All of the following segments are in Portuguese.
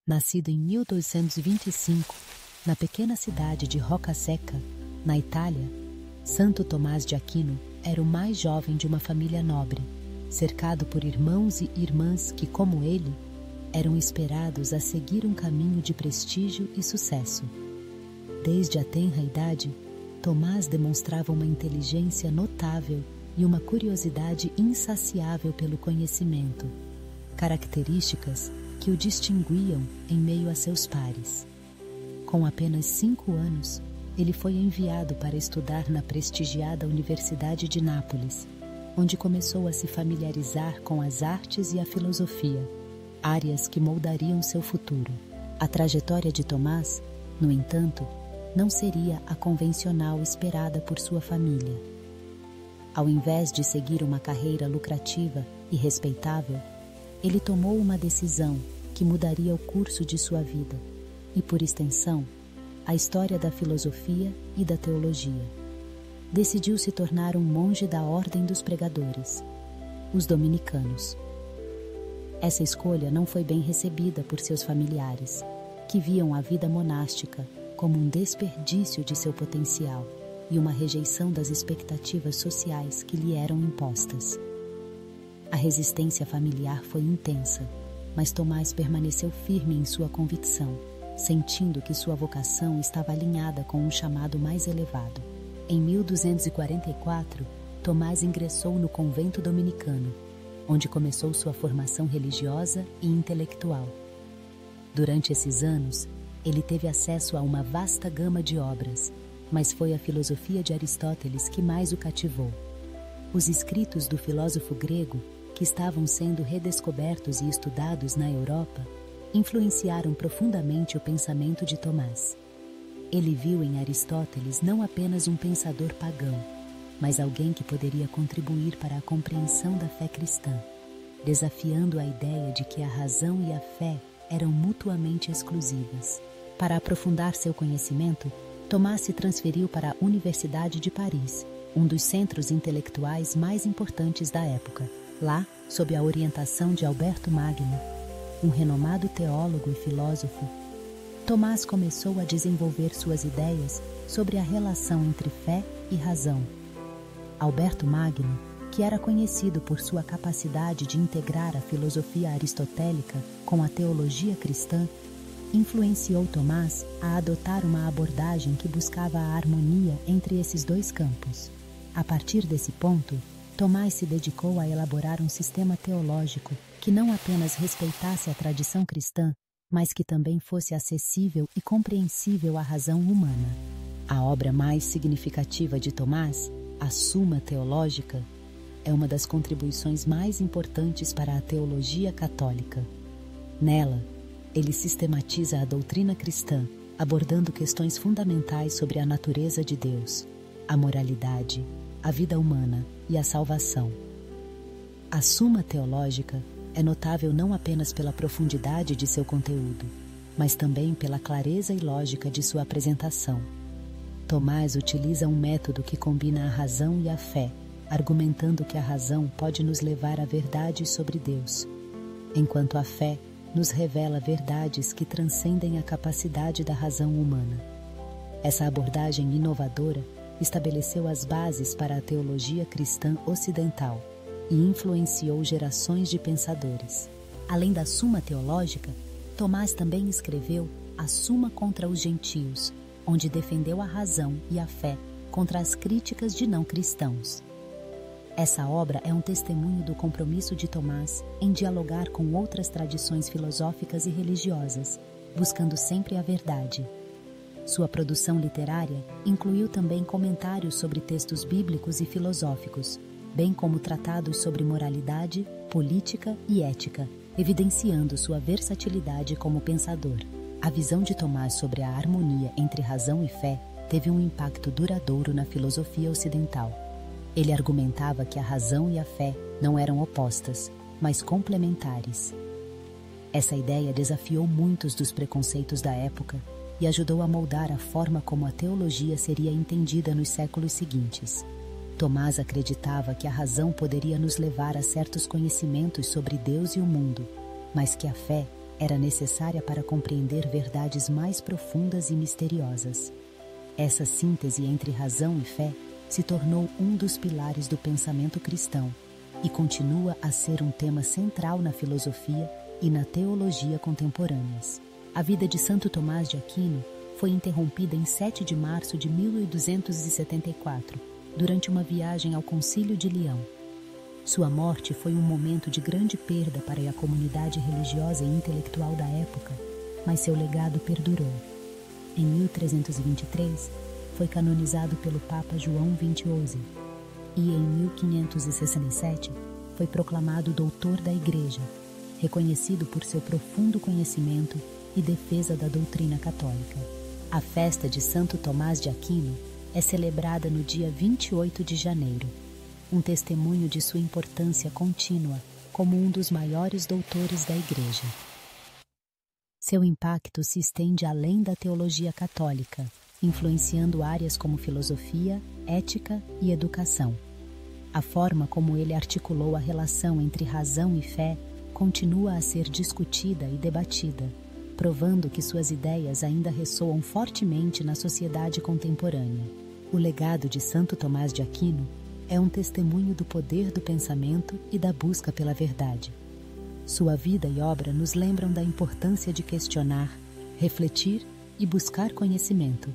Nascido em 1225, na pequena cidade de Roccasecca, na Itália, Santo Tomás de Aquino era o mais jovem de uma família nobre, cercado por irmãos e irmãs que, como ele, eram esperados a seguir um caminho de prestígio e sucesso. Desde a tenra idade, Tomás demonstrava uma inteligência notável e uma curiosidade insaciável pelo conhecimento, características que o distinguiam em meio a seus pares. Com apenas 5 anos, ele foi enviado para estudar na prestigiada Universidade de Nápoles, onde começou a se familiarizar com as artes e a filosofia, áreas que moldariam seu futuro. A trajetória de Tomás, no entanto, não seria a convencional esperada por sua família. Ao invés de seguir uma carreira lucrativa e respeitável, ele tomou uma decisão que mudaria o curso de sua vida e, por extensão, a história da filosofia e da teologia. Decidiu se tornar um monge da Ordem dos Pregadores, os dominicanos. Essa escolha não foi bem recebida por seus familiares, que viam a vida monástica como um desperdício de seu potencial e uma rejeição das expectativas sociais que lhe eram impostas. A resistência familiar foi intensa, mas Tomás permaneceu firme em sua convicção, sentindo que sua vocação estava alinhada com um chamado mais elevado. Em 1244, Tomás ingressou no convento dominicano, onde começou sua formação religiosa e intelectual. Durante esses anos, ele teve acesso a uma vasta gama de obras, mas foi a filosofia de Aristóteles que mais o cativou. Os escritos do filósofo grego, que estavam sendo redescobertos e estudados na Europa, influenciaram profundamente o pensamento de Tomás. Ele viu em Aristóteles não apenas um pensador pagão, mas alguém que poderia contribuir para a compreensão da fé cristã, desafiando a ideia de que a razão e a fé eram mutuamente exclusivas. Para aprofundar seu conhecimento, Tomás se transferiu para a Universidade de Paris, um dos centros intelectuais mais importantes da época. Lá, sob a orientação de Alberto Magno, um renomado teólogo e filósofo, Tomás começou a desenvolver suas ideias sobre a relação entre fé e razão. Alberto Magno, que era conhecido por sua capacidade de integrar a filosofia aristotélica com a teologia cristã, influenciou Tomás a adotar uma abordagem que buscava a harmonia entre esses dois campos. A partir desse ponto, Tomás se dedicou a elaborar um sistema teológico que não apenas respeitasse a tradição cristã, mas que também fosse acessível e compreensível à razão humana. A obra mais significativa de Tomás, a Suma Teológica, é uma das contribuições mais importantes para a teologia católica. Nela, ele sistematiza a doutrina cristã, abordando questões fundamentais sobre a natureza de Deus, a moralidade, a vida humana e a salvação. A Suma Teológica é notável não apenas pela profundidade de seu conteúdo, mas também pela clareza e lógica de sua apresentação. Tomás utiliza um método que combina a razão e a fé, argumentando que a razão pode nos levar à verdade sobre Deus, enquanto a fé nos revela verdades que transcendem a capacidade da razão humana. Essa abordagem inovadora estabeleceu as bases para a teologia cristã ocidental e influenciou gerações de pensadores. Além da Suma Teológica, Tomás também escreveu a Suma contra os Gentios, onde defendeu a razão e a fé contra as críticas de não-cristãos. Essa obra é um testemunho do compromisso de Tomás em dialogar com outras tradições filosóficas e religiosas, buscando sempre a verdade. Sua produção literária incluiu também comentários sobre textos bíblicos e filosóficos, bem como tratados sobre moralidade, política e ética, evidenciando sua versatilidade como pensador. A visão de Tomás sobre a harmonia entre razão e fé teve um impacto duradouro na filosofia ocidental. Ele argumentava que a razão e a fé não eram opostas, mas complementares. Essa ideia desafiou muitos dos preconceitos da época e ajudou a moldar a forma como a teologia seria entendida nos séculos seguintes. Tomás acreditava que a razão poderia nos levar a certos conhecimentos sobre Deus e o mundo, mas que a fé era necessária para compreender verdades mais profundas e misteriosas. Essa síntese entre razão e fé se tornou um dos pilares do pensamento cristão e continua a ser um tema central na filosofia e na teologia contemporâneas. A vida de Santo Tomás de Aquino foi interrompida em 7 de março de 1274, durante uma viagem ao Concílio de Leão. Sua morte foi um momento de grande perda para a comunidade religiosa e intelectual da época, mas seu legado perdurou. Em 1323, foi canonizado pelo Papa João XXI e, em 1567, foi proclamado doutor da Igreja, reconhecido por seu profundo conhecimento e defesa da doutrina católica. A festa de Santo Tomás de Aquino é celebrada no dia 28 de janeiro, um testemunho de sua importância contínua como um dos maiores doutores da Igreja. Seu impacto se estende além da teologia católica, influenciando áreas como filosofia, ética e educação. A forma como ele articulou a relação entre razão e fé continua a ser discutida e debatida, provando que suas ideias ainda ressoam fortemente na sociedade contemporânea. O legado de Santo Tomás de Aquino é um testemunho do poder do pensamento e da busca pela verdade. Sua vida e obra nos lembram da importância de questionar, refletir e buscar conhecimento,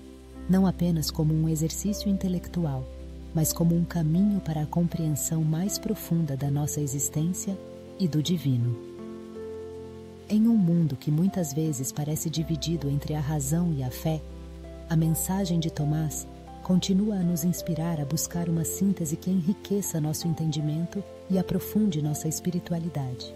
não apenas como um exercício intelectual, mas como um caminho para a compreensão mais profunda da nossa existência e do divino. Em um mundo que muitas vezes parece dividido entre a razão e a fé, a mensagem de Tomás continua a nos inspirar a buscar uma síntese que enriqueça nosso entendimento e aprofunde nossa espiritualidade.